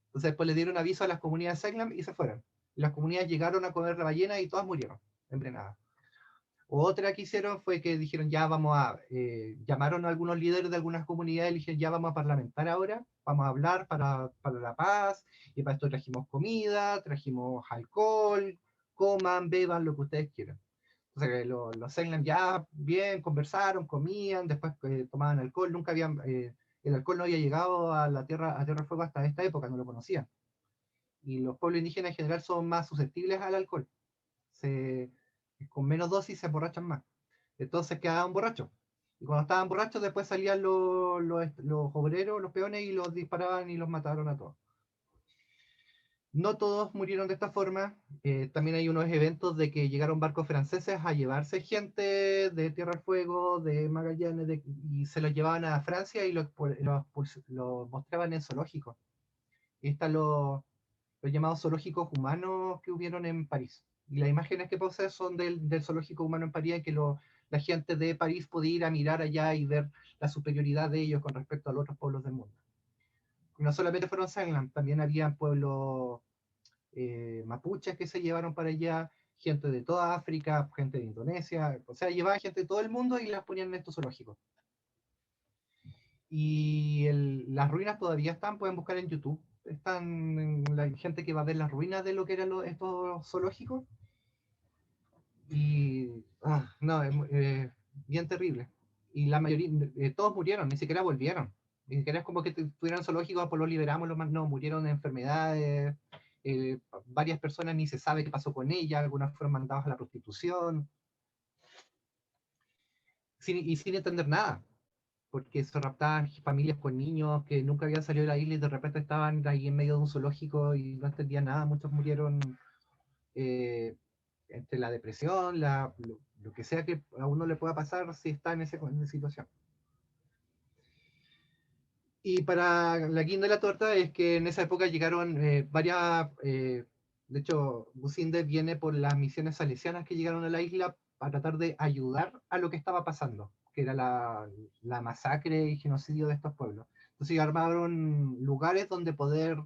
Entonces después le dieron aviso a las comunidades Selknam y se fueron. Las comunidades llegaron a comer la ballena y todas murieron envenenadas. Otra que hicieron fue que dijeron, ya vamos a, llamaron a algunos líderes de algunas comunidades y dijeron, ya vamos a parlamentar ahora, vamos a hablar para la paz, y para esto trajimos comida, trajimos alcohol, coman, beban, lo que ustedes quieran. Entonces los Selknam ya bien, conversaron, comían, después tomaban alcohol, nunca habían, el alcohol no había llegado a Tierra del Fuego hasta esta época, no lo conocían. Y los pueblos indígenas en general son más susceptibles al alcohol. Se, con menos dosis se emborrachan más. Entonces quedaban borrachos. Y cuando estaban borrachos, después salían los obreros, los peones, y los disparaban y los mataron a todos. No todos murieron de esta forma. También hay unos eventos de que llegaron barcos franceses a llevarse gente de Tierra del Fuego, de Magallanes, y se los llevaban a Francia y los mostraban en zoológicos. Y están los llamados zoológicos humanos que hubieron en París. Y las imágenes que posee son del zoológico humano en París, en que la gente de París podía ir a mirar allá y ver la superioridad de ellos con respecto a los otros pueblos del mundo. Y no solamente fueron Selknam, también había pueblos mapuches que se llevaron para allá, gente de toda África, gente de Indonesia, o sea, llevaban gente de todo el mundo y las ponían en estos zoológicos. Y las ruinas todavía están, pueden buscar en YouTube. Están la gente que va a ver las ruinas de lo que eran estos zoológicos. Y no, es bien terrible. Y la mayoría, todos murieron, ni siquiera volvieron. Ni siquiera es como que tuvieran zoológicos, pues los liberamos, no, murieron de enfermedades. Varias personas ni se sabe qué pasó con ellas, algunas fueron mandadas a la prostitución. Y sin entender nada, porque se raptaban familias con niños que nunca habían salido de la isla y de repente estaban ahí en medio de un zoológico y no entendían nada. Muchos murieron entre la depresión, lo que sea que a uno le pueda pasar si está en esa situación. Y para la guinda de la torta es que en esa época llegaron varias, de hecho, Businde viene por las misiones salesianas que llegaron a la isla para tratar de ayudar a lo que estaba pasando, que era la masacre y genocidio de estos pueblos. Entonces armaron lugares donde poder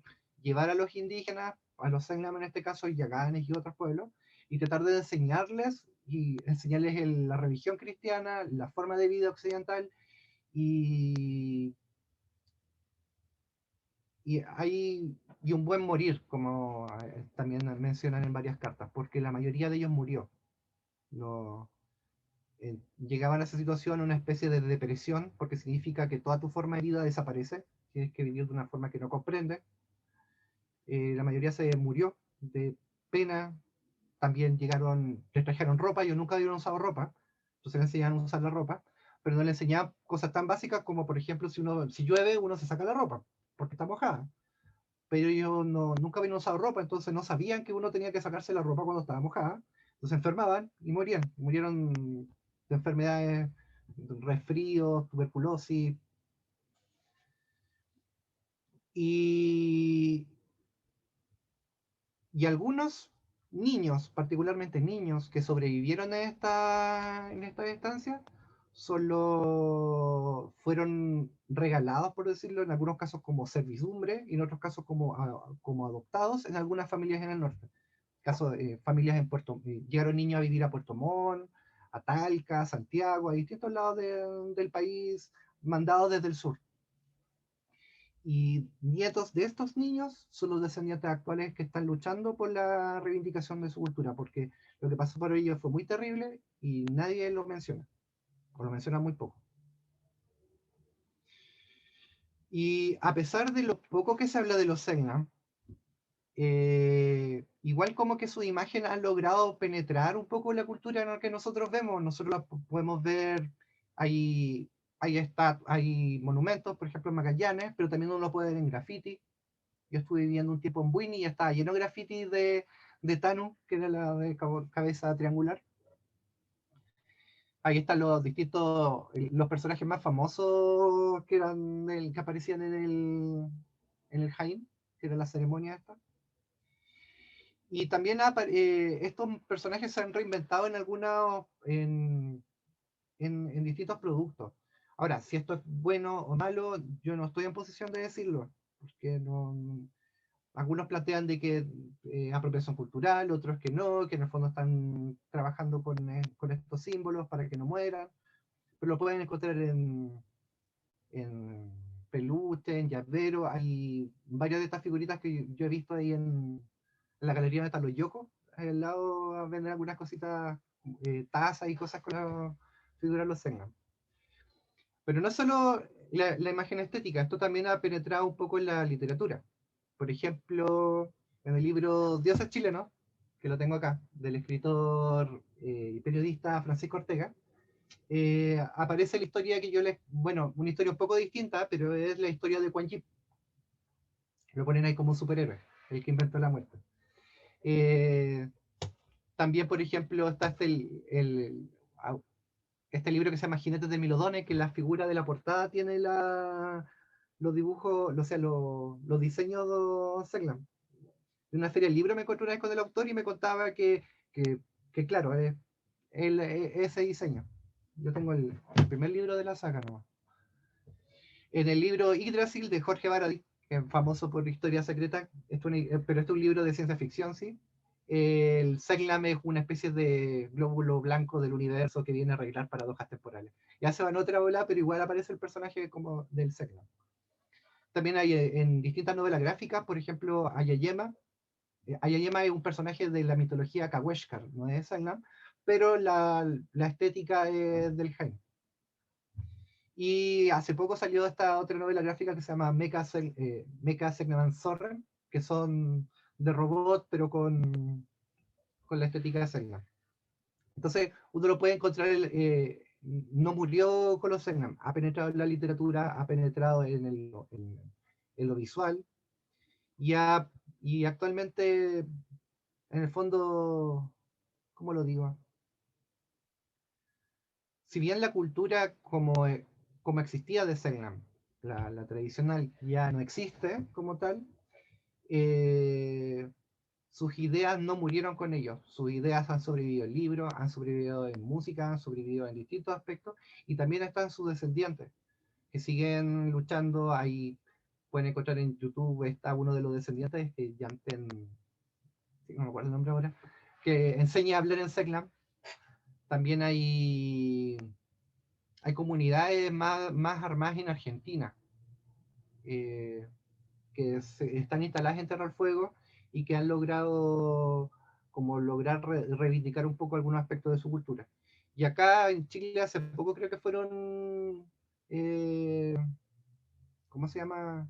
llevar a los indígenas, a los Selknam en este caso, y Yaganes y otros pueblos, y tratar de enseñarles la religión cristiana, la forma de vida occidental, y y un buen morir, como también mencionan en varias cartas, porque la mayoría de ellos murió. No, llegaban a esa situación una especie de depresión, porque significa que toda tu forma de vida desaparece, tienes que vivir de una forma que no comprendes. La mayoría se murió de pena. También les trajeron ropa, ellos nunca habían usado ropa, entonces les enseñaban a usar la ropa, pero no les enseñaban cosas tan básicas como, por ejemplo, si llueve, uno se saca la ropa, porque está mojada, pero ellos nunca habían usado ropa, entonces no sabían que uno tenía que sacarse la ropa cuando estaba mojada, entonces se enfermaban y morían. Murieron de enfermedades, resfríos, tuberculosis. Y, y algunos niños, particularmente niños que sobrevivieron en esta estancia, solo fueron regalados, por decirlo, en algunos casos como servidumbre y en otros casos como adoptados en algunas familias en el norte. Caso de familias en llegaron niños a vivir a Puerto Montt, a Talca, a Santiago, a distintos lados del país, mandados desde el sur. Y nietos de estos niños son los descendientes actuales que están luchando por la reivindicación de su cultura, porque lo que pasó por ellos fue muy terrible y nadie lo menciona, o lo menciona muy poco. Y a pesar de lo poco que se habla de los Selknam, igual como que su imagen ha logrado penetrar un poco la cultura en la que nosotros vemos. Nosotros la podemos ver, hay, hay monumentos, por ejemplo en Magallanes, pero también uno lo puede ver en graffiti. Yo estuve viviendo un tiempo en Buini y estaba lleno de graffiti de Tanu, que era la de cabeza triangular. Ahí están los distintos, los personajes más famosos que eran que aparecían en el Jaén, que era la ceremonia esta. Y también estos personajes se han reinventado en algunos, en distintos productos. Ahora, si esto es bueno o malo, yo no estoy en posición de decirlo, porque no, algunos plantean de que apropiación cultural, otros que no, que en el fondo están trabajando con estos símbolos para que no mueran, pero lo pueden encontrar en peluche, en llavero. Hay varias de estas figuritas que yo he visto ahí en la galería de están los Yoko. Al lado venden algunas cositas, tazas y cosas con la figura de los Sengan. Pero no solo la imagen estética, esto también ha penetrado un poco en la literatura. Por ejemplo, en el libro Dioses Chilenos, que lo tengo acá, del escritor y periodista Francisco Ortega, aparece la historia que yo les... Bueno, una historia un poco distinta, pero es la historia de Quan Chi. Lo ponen ahí como un superhéroe, el que inventó la muerte. Eh, También, por ejemplo, está este libro que se llama Jinetes de Milodones, que la figura de la portada tiene los dibujos, o sea, los diseños de Seglam. En una feria del libro me encontré una vez con el autor y me contaba que, que claro, ese diseño. Yo tengo el primer libro de la saga nomás. En el libro Yggdrasil de Jorge Baradí, que es famoso por Historia Secreta, pero este es un libro de ciencia ficción, ¿sí? El Seglam es una especie de glóbulo blanco del universo que viene a arreglar paradojas temporales. Ya se va en otra ola, pero igual aparece el personaje como del Seglam. También hay en distintas novelas gráficas, por ejemplo, Ayayema. Ayayema es un personaje de la mitología Kaweshkar, no es Seglam, pero la estética es del Jaén. Y hace poco salió esta otra novela gráfica que se llama Mecha Segnaman Zorren, que son de robot, pero con la estética de Segnam. Entonces, uno lo puede encontrar, no murió con los Segnam, ha penetrado en la literatura, ha penetrado en lo visual, y, y actualmente, en el fondo, ¿cómo lo digo? Si bien la cultura como existía de Segnam, la tradicional, ya no existe como tal, eh, sus ideas no murieron con ellos. Sus ideas han sobrevivido en libros, han sobrevivido en música, han sobrevivido en distintos aspectos, y también están sus descendientes, que siguen luchando. Ahí pueden encontrar en YouTube, está uno de los descendientes, Yanten, no me acuerdo el nombre ahora, que enseña a hablar en Seglam. También hay comunidades más armadas en Argentina, eh, que están instaladas en Tierra del Fuego y que han logrado como lograr reivindicar un poco algunos aspectos de su cultura. Y acá en Chile hace poco creo que fueron, eh, ¿cómo se llama?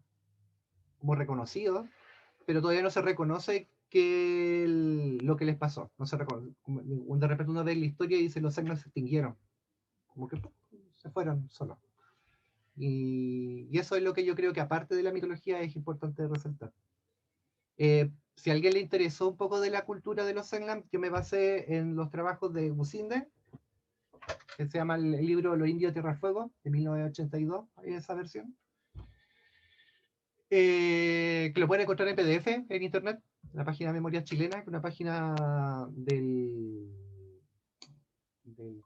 Como reconocidos, pero todavía no se reconoce lo que les pasó. No se reconoce. De repente uno ve la historia y dice los Segnos se extinguieron. Como que se fueron solos. Y eso es lo que yo creo que aparte de la mitología es importante resaltar. Si a alguien le interesó un poco de la cultura de los Senlam, yo me basé en los trabajos de Businde, que se llama el libro Los Indios de Tierra del Fuego, de 1982, esa versión, que lo pueden encontrar en PDF en internet, en la página de Memoria Chilena, que es una página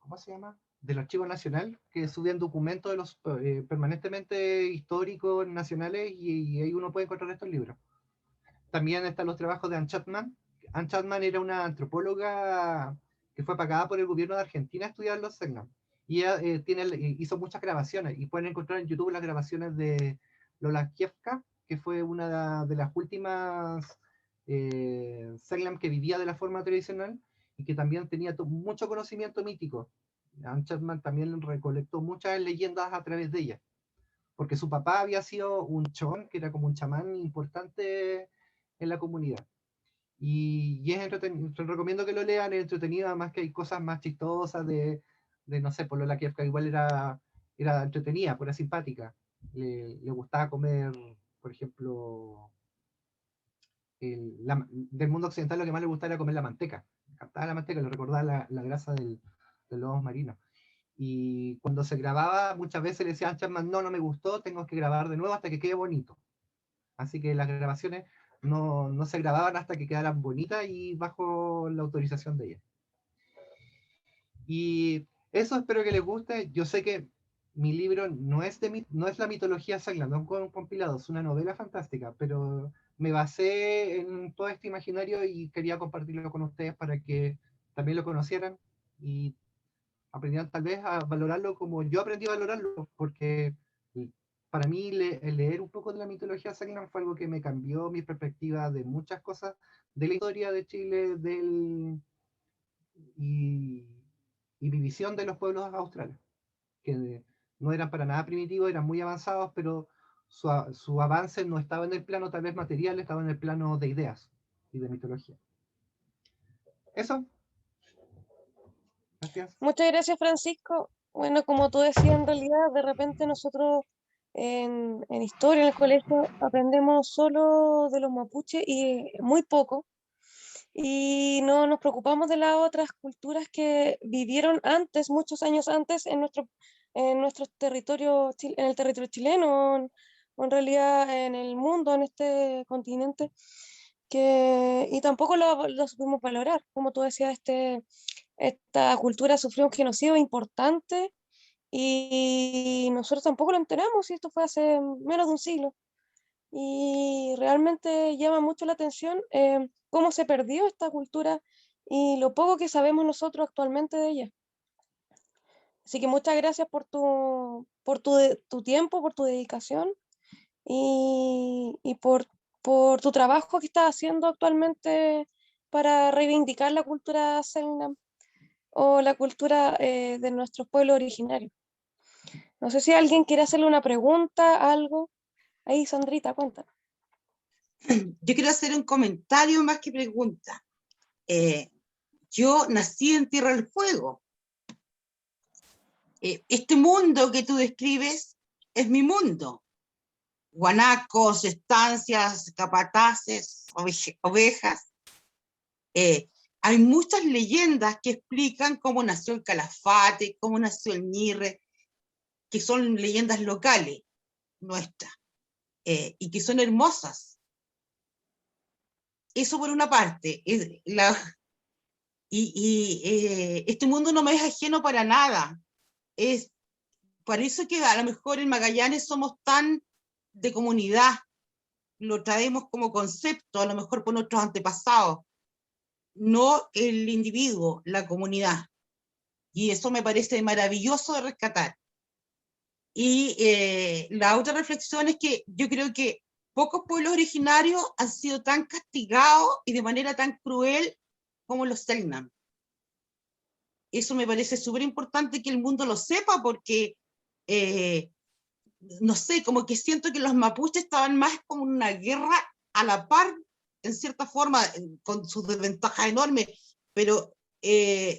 ¿cómo se llama? Del Archivo Nacional, que subían documentos de los permanentemente históricos nacionales, y ahí uno puede encontrar estos libros. También están los trabajos de Anne Chapman. Anne Chapman era una antropóloga que fue pagada por el gobierno de Argentina a estudiar los Selknam. Y ella hizo muchas grabaciones, y pueden encontrar en YouTube las grabaciones de Lola Kievka, que fue una de las últimas Selknam que vivía de la forma tradicional y que también tenía mucho conocimiento mítico. Anne Chapman también recolectó muchas leyendas a través de ella, porque su papá había sido un chon, que era como un chamán importante en la comunidad. Y es entretenido, te recomiendo que lo lean, es entretenido, además que hay cosas más chistosas no sé, por lo la Kiefka igual era entretenida, era simpática. Le gustaba comer, por ejemplo, del mundo occidental lo que más le gustaba era comer la manteca. Le encantaba la manteca, le recordaba la grasa de los lobos marinos. Y cuando se grababa, muchas veces le decían a Chapman, no me gustó, tengo que grabar de nuevo hasta que quede bonito. Así que las grabaciones no se grababan hasta que quedaran bonitas y bajo la autorización de ella. Y eso espero que les guste. Yo sé que mi libro no es la mitología Sagland, no es un compilado, es una novela fantástica, pero me basé en todo este imaginario y quería compartirlo con ustedes para que también lo conocieran y aprendieran tal vez a valorarlo como yo aprendí a valorarlo, porque para mí leer un poco de la mitología Sagland fue algo que me cambió mi perspectiva de muchas cosas, de la historia de Chile, y, y mi visión de los pueblos australes, que no eran para nada primitivos, eran muy avanzados, pero su avance no estaba en el plano tal vez material, estaba en el plano de ideas y de mitología. Eso, gracias. Muchas gracias, Francisco. Bueno, como tú decías, en realidad, de repente nosotros en historia, en el colegio, aprendemos solo de los mapuches y muy poco. Y no nos preocupamos de las otras culturas que vivieron antes, muchos años antes, en nuestro territorio, en el territorio chileno, o en realidad en el mundo, en este continente, y tampoco lo supimos valorar. Como tú decías, esta cultura sufrió un genocidio importante y nosotros tampoco lo enteramos, y esto fue hace menos de un siglo. Y realmente llama mucho la atención cómo se perdió esta cultura y lo poco que sabemos nosotros actualmente de ella. Así que muchas gracias tu tiempo, por tu dedicación y por tu trabajo que estás haciendo actualmente para reivindicar la cultura Selknam o la cultura de nuestros pueblos originarios. No sé si alguien quiere hacerle una pregunta, algo. Ahí, Sandrita, cuéntanos. Yo quiero hacer un comentario más que pregunta. Yo nací en Tierra del Fuego. Este mundo que tú describes es mi mundo. Guanacos, estancias, capataces, ovejas. Hay muchas leyendas que explican cómo nació el Calafate, cómo nació el Ñirre, que son leyendas locales nuestras, y que son hermosas. Eso por una parte. Este mundo no me es ajeno para nada. Por eso que a lo mejor en Magallanes somos tan de comunidad, lo traemos como concepto, a lo mejor por nuestros antepasados, no el individuo, la comunidad. Y eso me parece maravilloso de rescatar. Y la otra reflexión es que yo creo que pocos pueblos originarios han sido tan castigados y de manera tan cruel como los Selknam. Eso me parece súper importante que el mundo lo sepa, porque no sé, como que siento que los mapuches estaban más como en una guerra a la par, en cierta forma, con sus desventajas enormes, pero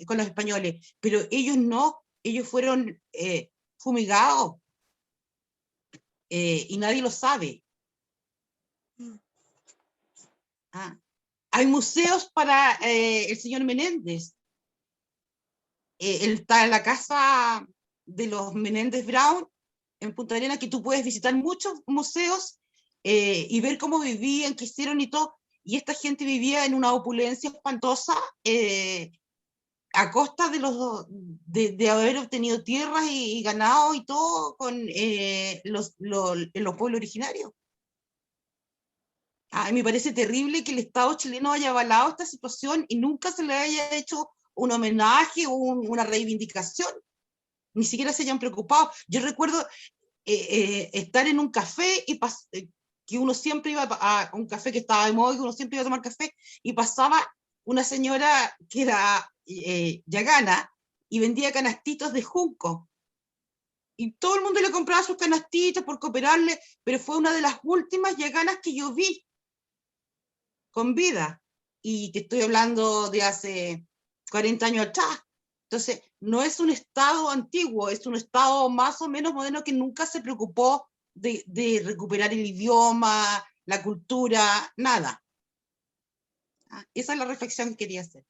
con los españoles, pero ellos no, ellos fueron fumigados, y nadie lo sabe. Hay museos para el señor Menéndez. Él está en la casa de los Menéndez Brown en Punta Arenas, que tú puedes visitar muchos museos y ver cómo vivían, qué hicieron y todo. Y esta gente vivía en una opulencia espantosa a costa de haber obtenido tierras y ganado y todo con los pueblos originarios. Me parece terrible que el Estado chileno haya avalado esta situación y nunca se le haya hecho un homenaje o una reivindicación. Ni siquiera se hayan preocupado. Yo recuerdo estar en un café y que uno siempre iba a un café que estaba de moda, que uno siempre iba a tomar café, y pasaba una señora que era yagana y vendía canastitos de junco. Y todo el mundo le compraba sus canastitos por cooperarle, pero fue una de las últimas yaganas que yo vi con vida. Y te estoy hablando de hace 40 años atrás. Entonces, no es un Estado antiguo, es un Estado más o menos moderno que nunca se preocupó de recuperar el idioma, la cultura, nada. Esa es la reflexión que quería hacer.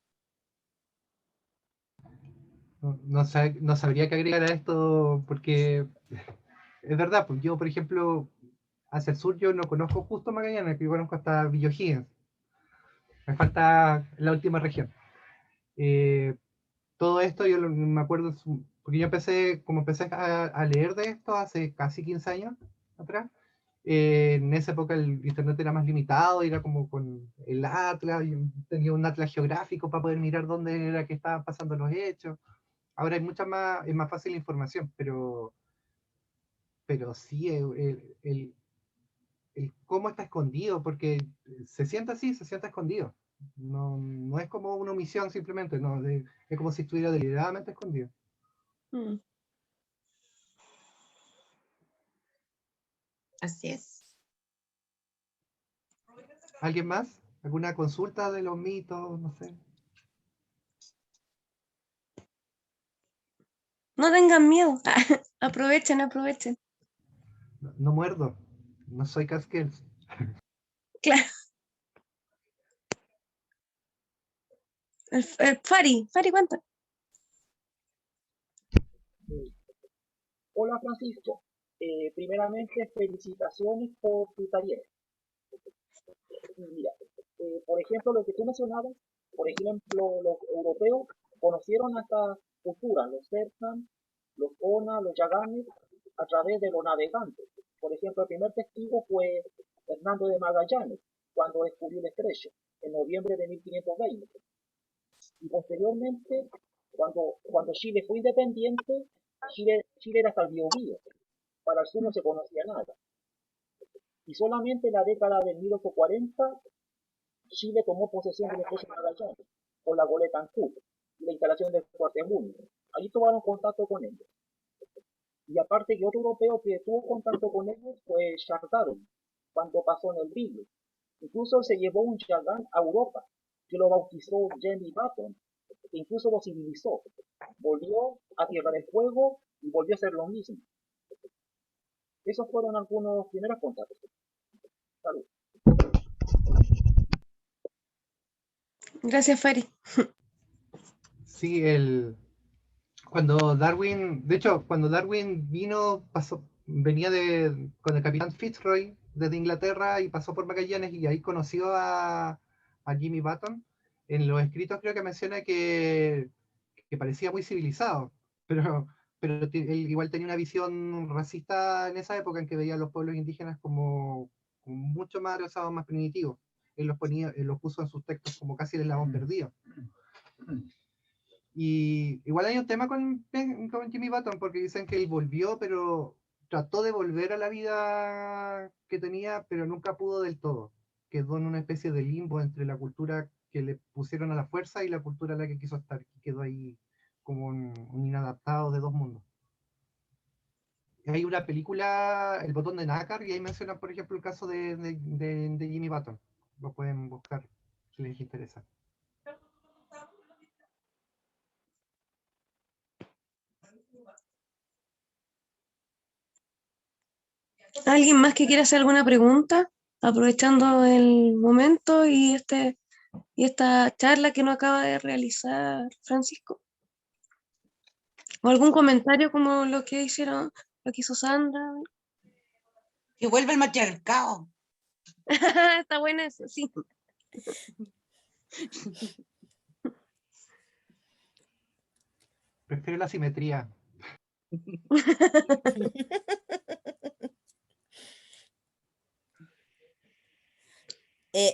No sabría qué agregar a esto porque es verdad, pues yo, por ejemplo, hacia el sur yo no conozco justo Magallanes, que yo conozco hasta Villa O'Higgins. Me falta la última región. Eh, Todo esto yo me acuerdo, porque yo empecé, como empecé a leer de esto hace casi 15 años atrás, en esa época el internet era más limitado, era como con el atlas, y tenía un atlas geográfico para poder mirar dónde era que estaban pasando los hechos. Ahora hay mucha más, es más fácil la información, pero sí, el cómo está escondido, porque se siente así, se siente escondido. No es como una omisión simplemente, no, es como si estuviera deliberadamente escondido. Mm. Así es. ¿Alguien más? ¿Alguna consulta de los mitos? No sé. No tengan miedo. Aprovechen, aprovechen. No muerdo. No soy Casquel. Claro. Fari, cuenta. Hola Francisco, primeramente felicitaciones por tu taller. Mira, por ejemplo, lo que tú mencionabas, por ejemplo, los europeos conocieron a esta cultura, los persas, los onas, los yaganes, a través de los navegantes. Por ejemplo, el primer testigo fue Hernando de Magallanes, cuando descubrió el estrecho, en noviembre de 1520. Y posteriormente, cuando Chile fue independiente, Chile era hasta el Biobío. Para el sur no se conocía nada. Y solamente en la década de 1840 Chile tomó posesión del estrecho de Magallanes con la goleta Ancud y la instalación del Fuertemundo. Allí tomaron contacto con ellos. Y aparte que otro europeo que tuvo contacto con ellos fue Charles Darwin, cuando pasó en el Beagle. Incluso se llevó un yagán a Europa, que lo bautizó Jamie Button, que incluso lo civilizó. Volvió a Tierra del Fuego y volvió a hacer lo mismo. Esos fueron algunos primeros contactos. Salud. Gracias, Fari. Sí, cuando Darwin, de hecho, cuando Darwin vino, venía con el capitán Fitzroy desde Inglaterra y pasó por Magallanes y ahí conoció a Jimmy Button. En los escritos creo que menciona que parecía muy civilizado, pero, él igual tenía una visión racista en esa época en que veía a los pueblos indígenas como mucho más atrasados, más primitivos. Él los puso en sus textos como casi el eslabón perdido. Y igual hay un tema con Jimmy Button, porque dicen que él volvió, pero trató de volver a la vida que tenía, pero nunca pudo del todo. Quedó en una especie de limbo entre la cultura que le pusieron a la fuerza y la cultura a la que quiso estar. Y quedó ahí como un inadaptado de dos mundos. Hay una película, El botón de nácar, y ahí mencionan, por ejemplo, el caso de Jimmy Button. Lo pueden buscar si les interesa. ¿Alguien más que quiera hacer alguna pregunta? Aprovechando el momento y esta charla que nos acaba de realizar Francisco. ¿O algún comentario como lo que hicieron, lo que hizo Sandra? Que vuelve el matriarcado. Está buena eso, sí. Prefiero la simetría.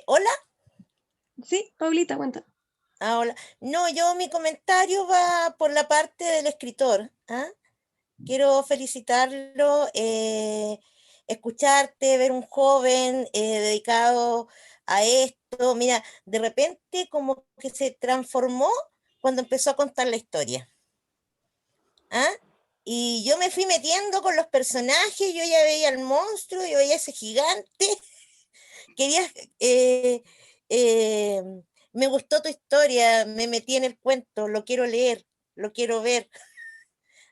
Hola. Sí, Paulita, cuenta. Hola. No, mi comentario va por la parte del escritor. ¿Ah? Quiero felicitarlo, escucharte, ver un joven dedicado a esto. Mira, de repente como que se transformó cuando empezó a contar la historia. ¿Ah? Y yo me fui metiendo con los personajes, yo ya veía al monstruo, yo veía ese gigante. Quería, eh, me gustó tu historia, me metí en el cuento, lo quiero leer, lo quiero ver.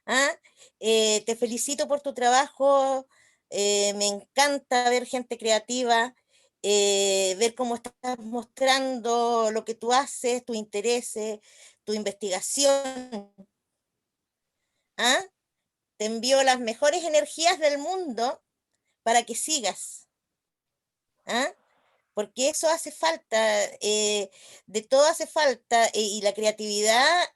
¿Ah? Te felicito por tu trabajo, me encanta ver gente creativa, ver cómo estás mostrando lo que tú haces, tu intereses, tu investigación. ¿ah? Te envío las mejores energías del mundo para que sigas, ¿ah? Porque eso hace falta, de todo hace falta, y la creatividad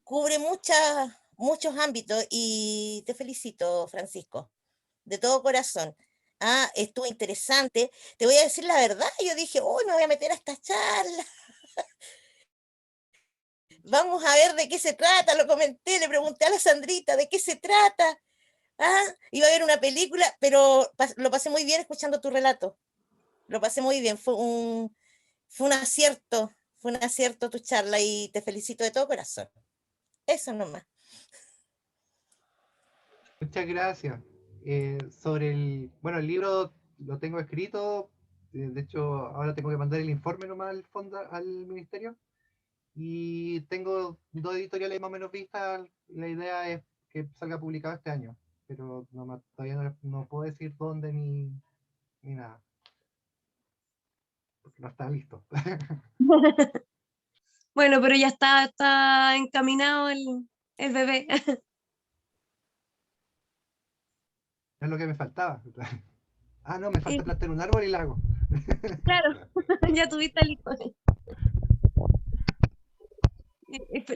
cubre muchos ámbitos, y te felicito, Francisco, de todo corazón. Estuvo interesante. Te voy a decir la verdad, yo dije, uy, me voy a meter a esta charla. Vamos a ver de qué se trata, lo comenté, le pregunté a la Sandrita de qué se trata. Iba a ver una película, pero lo pasé muy bien escuchando tu relato. Lo pasé muy bien, fue un acierto tu charla y te felicito de todo corazón. Eso nomás. Muchas gracias. Sobre el libro lo tengo escrito. De hecho, ahora tengo que mandar el informe nomás al fondo, al ministerio. Y tengo 2 editoriales más o menos vistas. La idea es que salga publicado este año. Pero todavía no puedo decir dónde ni nada. Porque no está listo. Bueno, pero ya está encaminado el bebé. Es lo que me faltaba. No, me falta plantar un árbol y la hago. Claro, ya tuviste el hijo.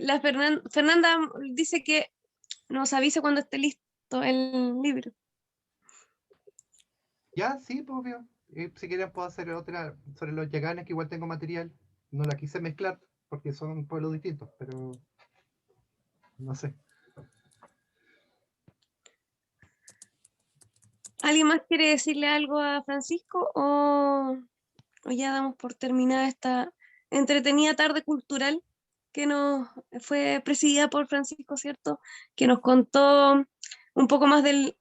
La Fernanda dice que nos avise cuando esté listo el libro. Ya, sí, pues, obvio. Si quieren puedo hacer otra sobre los yaganes, que igual tengo material. No la quise mezclar porque son pueblos distintos, pero no sé. ¿Alguien más quiere decirle algo a Francisco o ya damos por terminada esta entretenida tarde cultural que nos fue presidida por Francisco, ¿cierto? Que nos contó un poco más de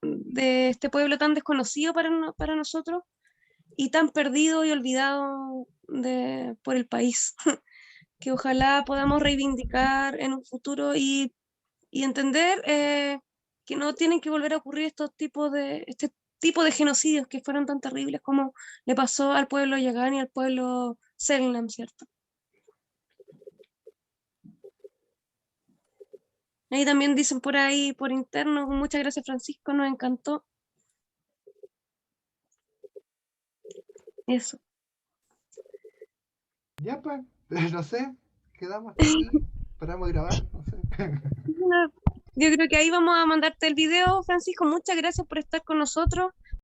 este pueblo tan desconocido para nosotros y tan perdido y olvidado por el país, que ojalá podamos reivindicar en un futuro y entender que no tienen que volver a ocurrir este tipo de genocidios que fueron tan terribles como le pasó al pueblo Yagán y al pueblo Selknam, ¿cierto? Ahí también dicen por ahí, por interno, muchas gracias Francisco, nos encantó. Eso. Ya, pues, no sé. Quedamos hasta aquí. Paramos de grabar. No sé. Yo creo que ahí vamos a mandarte el video, Francisco. Muchas gracias por estar con nosotros.